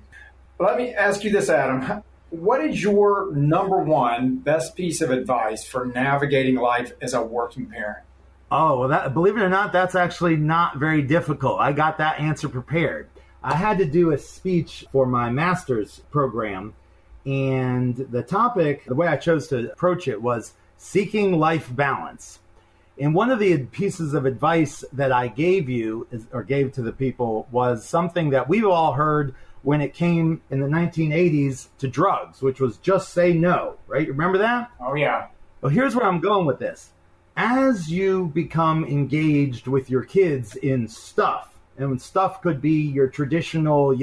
Let me ask you this, Adam. What is your number one best piece of advice for navigating life as a working parent? Oh, well, believe it or not, that's actually not very difficult. I got that answer prepared. I had to do a speech for my master's program, and the topic, the way I chose to approach it, was seeking life balance. And one of the pieces of advice that I gave gave to the people was something that we've all heard when it came in the 1980s to drugs, which was just say no, right? Remember that? Oh, yeah. Well, here's where I'm going with this. As you become engaged with your kids in stuff, and stuff could be your traditional,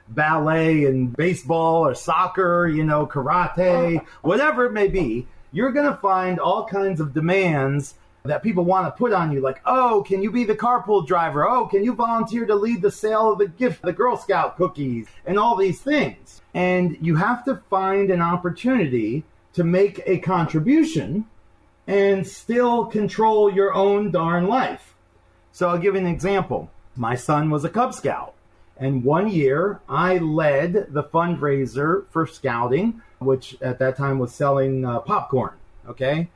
ballet and baseball or soccer, karate, whatever it may be, you're going to find all kinds of demands that people want to put on you. Like, oh, can you be the carpool driver? Oh, can you volunteer to lead the sale of the Girl Scout cookies and all these things? And you have to find an opportunity to make a contribution and still control your own darn life. So I'll give you an example. My son was a Cub Scout, and one year I led the fundraiser for Scouting, which at that time was selling popcorn, okay?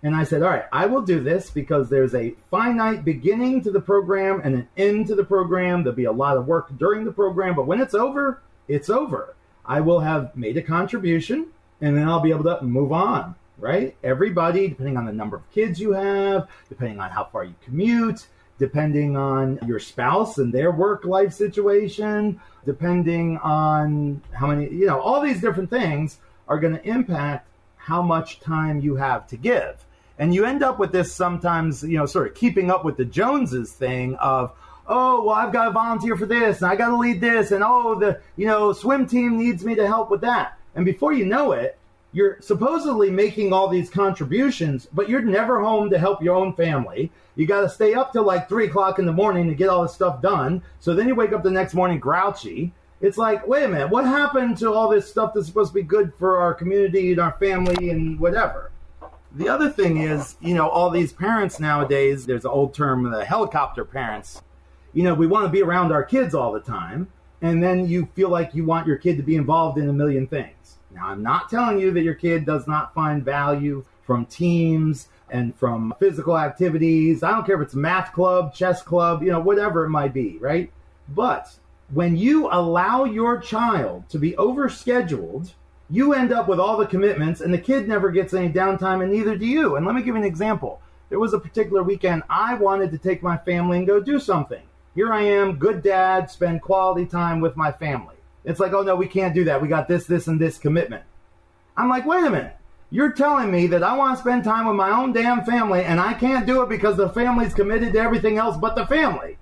And I said, all right, I will do this because there's a finite beginning to the program and an end to the program. There'll be a lot of work during the program, but when it's over, it's over. I will have made a contribution, and then I'll be able to move on, right? Everybody, depending on the number of kids you have, depending on how far you commute, depending on your spouse and their work-life situation, depending on how many, all these different things are going to impact how much time you have to give. And you end up with this sometimes, sort of keeping up with the Joneses thing of, oh, well, I've got to volunteer for this, and I got to lead this, and oh, the swim team needs me to help with that. And before you know it, you're supposedly making all these contributions, but you're never home to help your own family. You got to stay up till like 3 o'clock in the morning to get all this stuff done. So then you wake up the next morning grouchy. It's like, wait a minute, what happened to all this stuff that's supposed to be good for our community and our family and whatever? The other thing is, all these parents nowadays, there's an old term, the helicopter parents. We want to be around our kids all the time, and then you feel like you want your kid to be involved in a million things. Now, I'm not telling you that your kid does not find value from teams and from physical activities. I don't care if it's math club, chess club, whatever it might be, right? But when you allow your child to be overscheduled, you end up with all the commitments, and the kid never gets any downtime, and neither do you. And let me give you an example. There was a particular weekend I wanted to take my family and go do something. Here I am, good dad, spend quality time with my family. It's like, oh, no, we can't do that. We got this, and this commitment. I'm like, wait a minute. You're telling me that I want to spend time with my own damn family, and I can't do it because the family's committed to everything else but the family.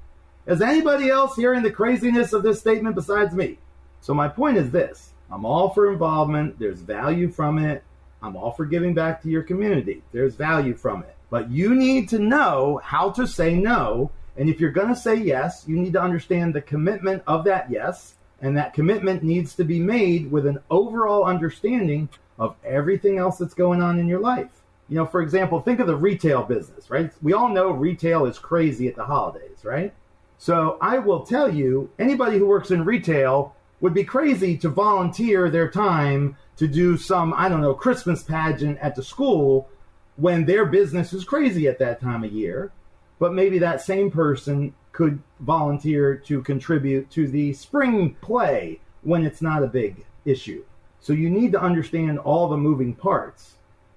Is anybody else hearing the craziness of this statement besides me? So my point is this. I'm all for involvement. There's value from it. I'm all for giving back to your community. There's value from it. But you need to know how to say no. And if you're going to say yes, you need to understand the commitment of that yes. And that commitment needs to be made with an overall understanding of everything else that's going on in your life. For example, think of the retail business, right? We all know retail is crazy at the holidays, right? So I will tell you, anybody who works in retail would be crazy to volunteer their time to do some, Christmas pageant at the school when their business is crazy at that time of year. But maybe that same person could volunteer to contribute to the spring play when it's not a big issue. So you need to understand all the moving parts,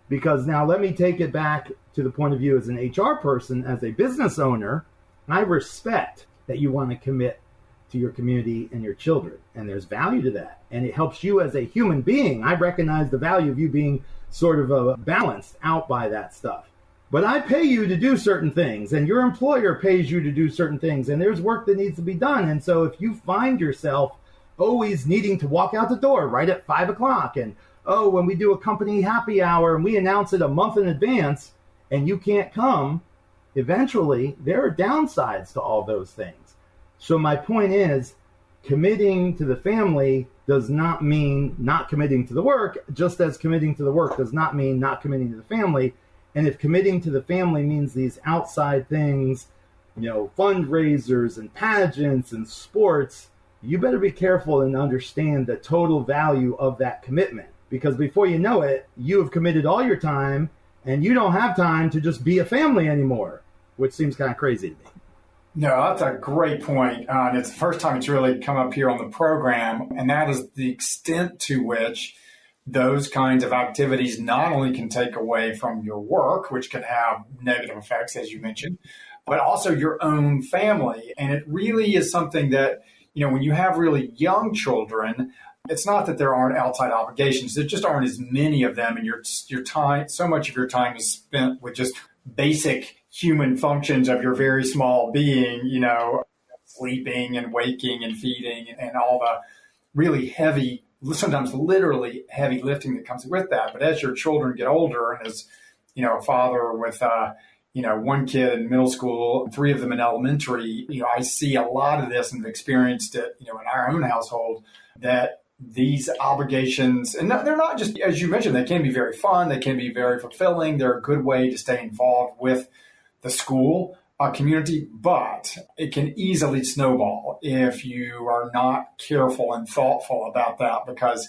because now let me take it back to the point of view as an HR person, as a business owner. I respect that you want to commit to your community and your children, and there's value to that, and it helps you as a human being. I recognize the value of you being sort of balanced out by that stuff. But I pay you to do certain things, and your employer pays you to do certain things, and there's work that needs to be done. And so if you find yourself always needing to walk out the door right at 5 o'clock, and when we do a company happy hour and we announce it a month in advance and you can't come, eventually there are downsides to all those things. So my point is, committing to the family does not mean not committing to the work, just as committing to the work does not mean not committing to the family. And if committing to the family means these outside things, fundraisers and pageants and sports, you better be careful and understand the total value of that commitment. Because before you know it, you have committed all your time and you don't have time to just be a family anymore, which seems kind of crazy to me. No, that's a great point. It's the first time it's really come up here on the program, and that is the extent to which those kinds of activities not only can take away from your work, which can have negative effects, as you mentioned, but also your own family. And it really is something that, when you have really young children, it's not that there aren't outside obligations. There just aren't as many of them, and your time, so much of your time is spent with just basic human functions of your very small being, sleeping and waking and feeding and all the really heavy, sometimes literally heavy lifting that comes with that. But as your children get older, and as, a father with, one kid in middle school, 3 of them in elementary, I see a lot of this and have experienced it, in our own household, that these obligations, and they're not just, as you mentioned, they can be very fun. They can be very fulfilling. They're a good way to stay involved with the school community, but it can easily snowball if you are not careful and thoughtful about that, because,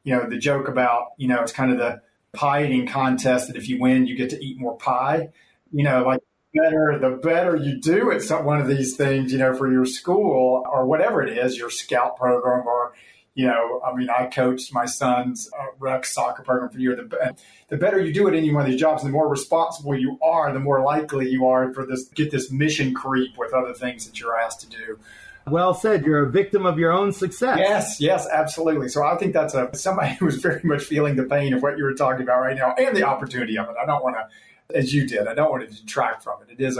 the joke about, it's kind of the pie eating contest that if you win, you get to eat more pie, the better you do at one of these things, for your school or whatever it is, your scout program or, I coached my son's rec soccer program for a year. The better you do at any one of these jobs, the more responsible you are, the more likely you are for get this mission creep with other things that you're asked to do. Well said. You're a victim of your own success. Yes, absolutely. So I think that's somebody who's very much feeling the pain of what you were talking about right now and the opportunity of it. I don't want to, as you did, I don't want to detract from it. It is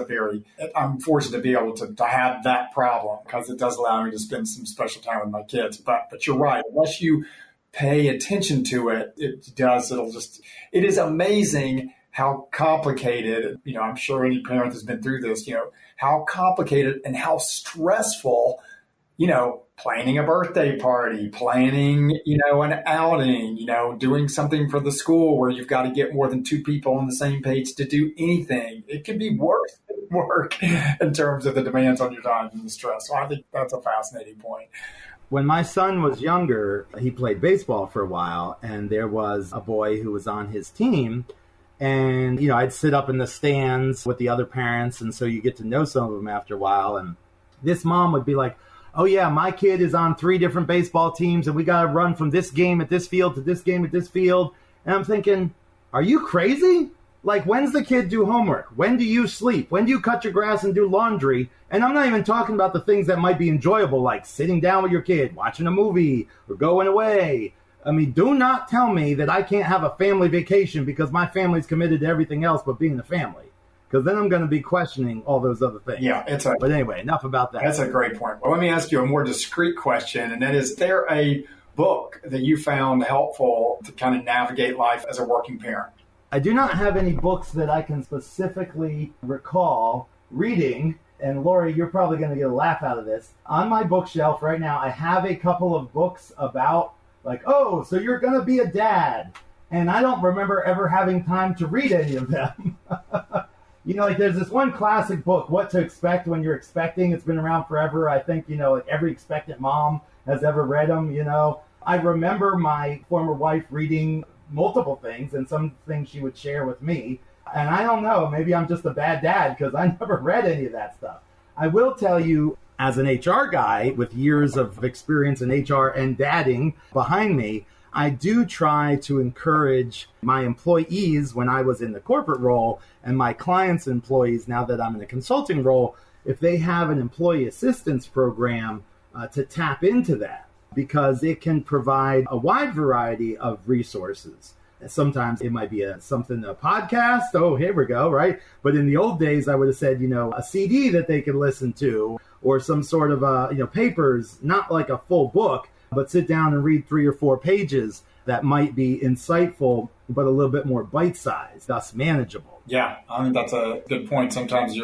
I'm fortunate to be able to have that problem, because it does allow me to spend some special time with my kids. But you're right. Unless you pay attention to it, it is amazing how complicated, I'm sure any parent has been through this, how complicated and how stressful, planning a birthday party, planning, an outing, doing something for the school where you've got to get more than 2 people on the same page to do anything. It can be worse than work in terms of the demands on your time and the stress. So I think that's a fascinating point. When my son was younger, he played baseball for a while, and there was a boy who was on his team. And, I'd sit up in the stands with the other parents, and so you get to know some of them after a while. And this mom would be like, oh, yeah, my kid is on 3 different baseball teams, and we got to run from this game at this field to this game at this field. And I'm thinking, are you crazy? Like, when's the kid do homework? When do you sleep? When do you cut your grass and do laundry? And I'm not even talking about the things that might be enjoyable, like sitting down with your kid, watching a movie, or going away. I mean, do not tell me that I can't have a family vacation because my family's committed to everything else but being a family. Because then I'm going to be questioning all those other things. Yeah, but anyway, enough about that. That's a great point. Well, let me ask you a more discrete question, and that is there a book that you found helpful to kind of navigate life as a working parent? I do not have any books that I can specifically recall reading. And Lori, you're probably going to get a laugh out of this. On my bookshelf right now, I have a couple of books about so you're going to be a dad. And I don't remember ever having time to read any of them. There's this one classic book, What to Expect When You're Expecting. It's been around forever. I think, every expectant mom has ever read them, I remember my former wife reading multiple things, and some things she would share with me. And I don't know, maybe I'm just a bad dad because I never read any of that stuff. I will tell you, as an HR guy with years of experience in HR and dadding behind me, I do try to encourage my employees when I was in the corporate role and my clients' employees now that I'm in the consulting role, if they have an employee assistance program, to tap into that because it can provide a wide variety of resources. Sometimes it might be a podcast. Oh, here we go, right? But in the old days, I would have said, a CD that they could listen to or some sort of, papers, not like a full book, but sit down and read 3 or 4 pages that might be insightful, but a little bit more bite-sized, thus manageable. Yeah, I think that's a good point. Sometimes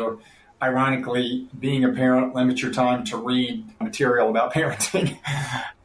ironically, being a parent limits your time to read material about parenting.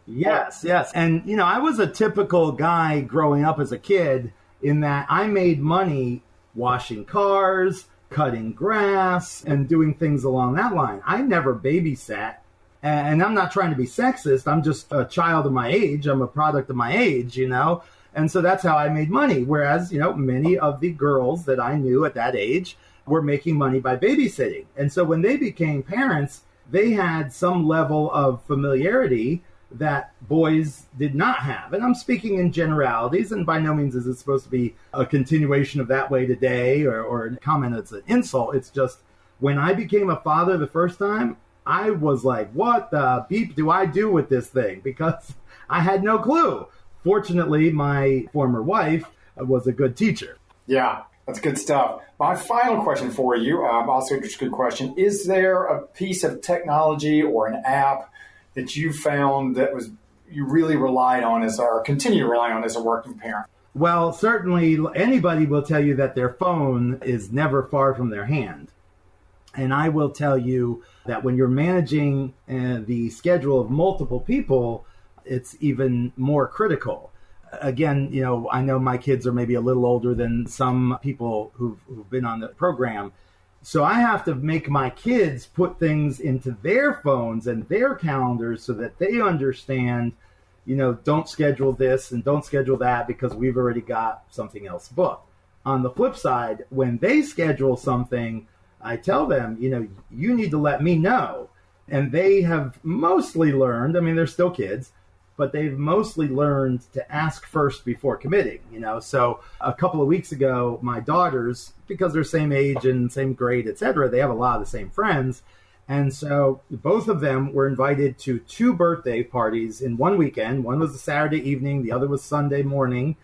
Yes. And, I was a typical guy growing up as a kid in that I made money washing cars, cutting grass, and doing things along that line. I never babysat. And I'm not trying to be sexist. I'm just a child of my age. I'm a product of my age, And so that's how I made money. Whereas, many of the girls that I knew at that age were making money by babysitting. And so when they became parents, they had some level of familiarity that boys did not have. And I'm speaking in generalities, and by no means is it supposed to be a continuation of that way today or a comment that's an insult. It's just when I became a father the first time, I was like, what the beep do I do with this thing? Because I had no clue. Fortunately, my former wife was a good teacher. Yeah, that's good stuff. My final question for you, also just a good question. Is there a piece of technology or an app that you found that you really relied on or continue to rely on as a working parent? Well, certainly anybody will tell you that their phone is never far from their hand. And I will tell you that when you're managing the schedule of multiple people, it's even more critical. Again, I know my kids are maybe a little older than some people who've been on the program. So I have to make my kids put things into their phones and their calendars so that they understand, don't schedule this and don't schedule that because we've already got something else booked. On the flip side, when they schedule something, I tell them, you need to let me know. And they have mostly learned, they're still kids, but they've mostly learned to ask first before committing, So a couple of weeks ago, my daughters, because they're same age and same grade, et cetera, they have a lot of the same friends. And so both of them were invited to 2 birthday parties in one weekend. One was a Saturday evening, the other was Sunday morning.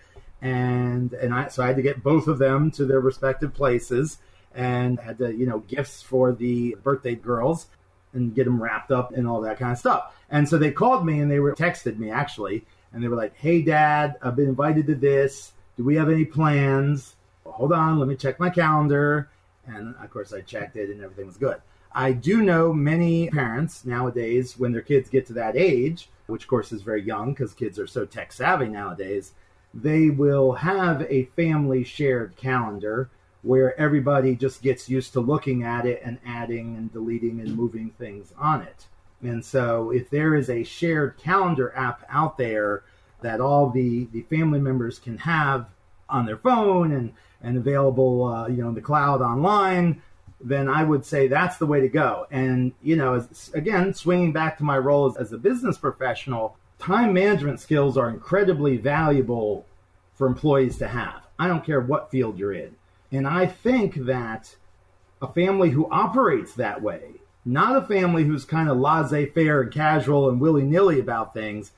So I had to get both of them to their respective places and had to, gifts for the birthday girls and get them wrapped up and all that kind of stuff. And so they called me and they texted me actually, and they were like, hey, Dad, I've been invited to this. Do we have any plans? Well, hold on, let me check my calendar. And of course I checked it and everything was good. I do know many parents nowadays, when their kids get to that age, which of course is very young because kids are so tech savvy nowadays, they will have a family shared calendar where everybody just gets used to looking at it and adding and deleting and moving things on it. And so if there is a shared calendar app out there that all the family members can have on their phone and available in the cloud online, then I would say that's the way to go. And, again, swinging back to my role as a business professional, time management skills are incredibly valuable for employees to have. I don't care what field you're in. And I think that a family who operates that way, not a family who's kind of laissez-faire and casual and willy-nilly about things,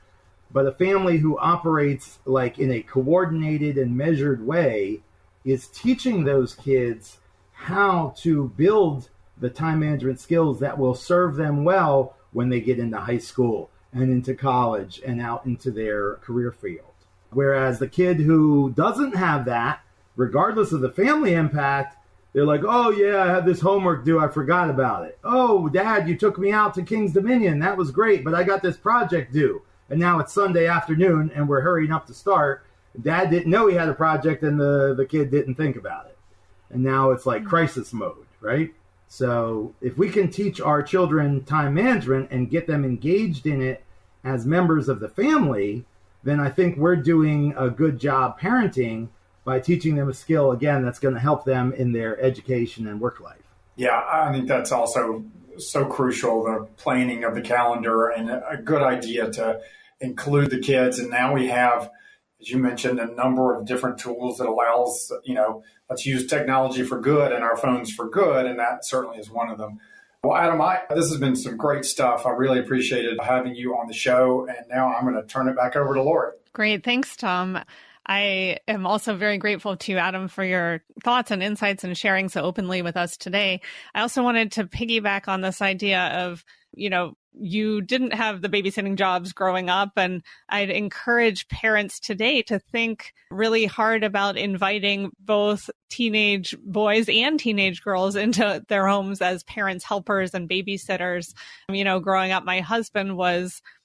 but a family who operates like in a coordinated and measured way, is teaching those kids how to build the time management skills that will serve them well when they get into high school and into college and out into their career field. Whereas the kid who doesn't have that, regardless of the family impact, they're like, oh, yeah, I have this homework due. I forgot about it. Oh, Dad, you took me out to King's Dominion. That was great, but I got this project due. And now it's Sunday afternoon, and we're hurrying up to start. Dad didn't know he had a project, and the kid didn't think about it. And now it's like crisis mode, right? So if we can teach our children time management and get them engaged in it as members of the family, then I think we're doing a good job parenting by teaching them a skill, again, that's going to help them in their education and work life. Yeah, I think that's also so crucial, the planning of the calendar, and a good idea to include the kids. And now we have, as you mentioned, a number of different tools that allows, let's use technology for good and our phones for good. And that certainly is one of them. Well, Adam, this has been some great stuff. I really appreciated having you on the show. And now I'm going to turn it back over to Lori. Great. Thanks, Tom. I am also very grateful to you, Adam, for your thoughts and insights and sharing so openly with us today. I also wanted to piggyback on this idea of, you didn't have the babysitting jobs growing up, and I'd encourage parents today to think really hard about inviting both teenage boys and teenage girls into their homes as parents, helpers, and babysitters. Growing up, my husband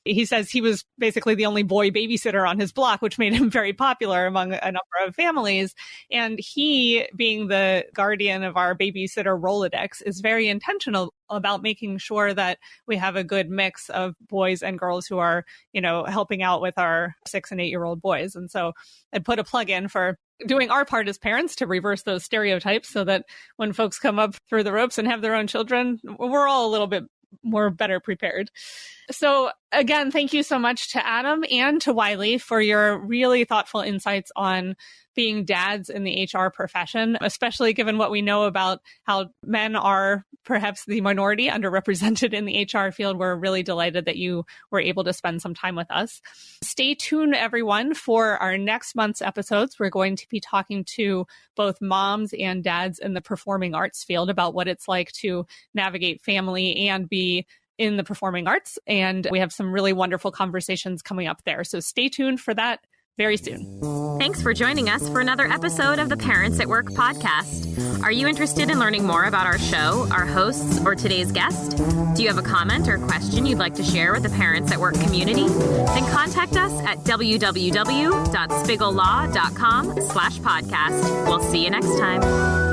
he says he was basically the only boy babysitter on his block, which made him very popular among a number of families. And he, being the guardian of our babysitter Rolodex, is very intentional about making sure that we have a good mix of boys and girls who are, helping out with our 6 and 8-year-old boys. And so I put a plug in for doing our part as parents to reverse those stereotypes so that when folks come up through the ropes and have their own children, we're all a little bit better prepared. So again, thank you so much to Adam and to Wiley for your really thoughtful insights on being dads in the HR profession, especially given what we know about how men are perhaps the minority underrepresented in the HR field. We're really delighted that you were able to spend some time with us. Stay tuned, everyone, for our next month's episodes. We're going to be talking to both moms and dads in the performing arts field about what it's like to navigate family and be in the performing arts. And we have some really wonderful conversations coming up there. So stay tuned for that very soon. Thanks for joining us for another episode of the Parents at Work podcast. Are you interested in learning more about our show, our hosts, or today's guest? Do you have a comment or question you'd like to share with the Parents at Work community? Then contact us at www.spigglelaw.com/podcast. We'll see you next time.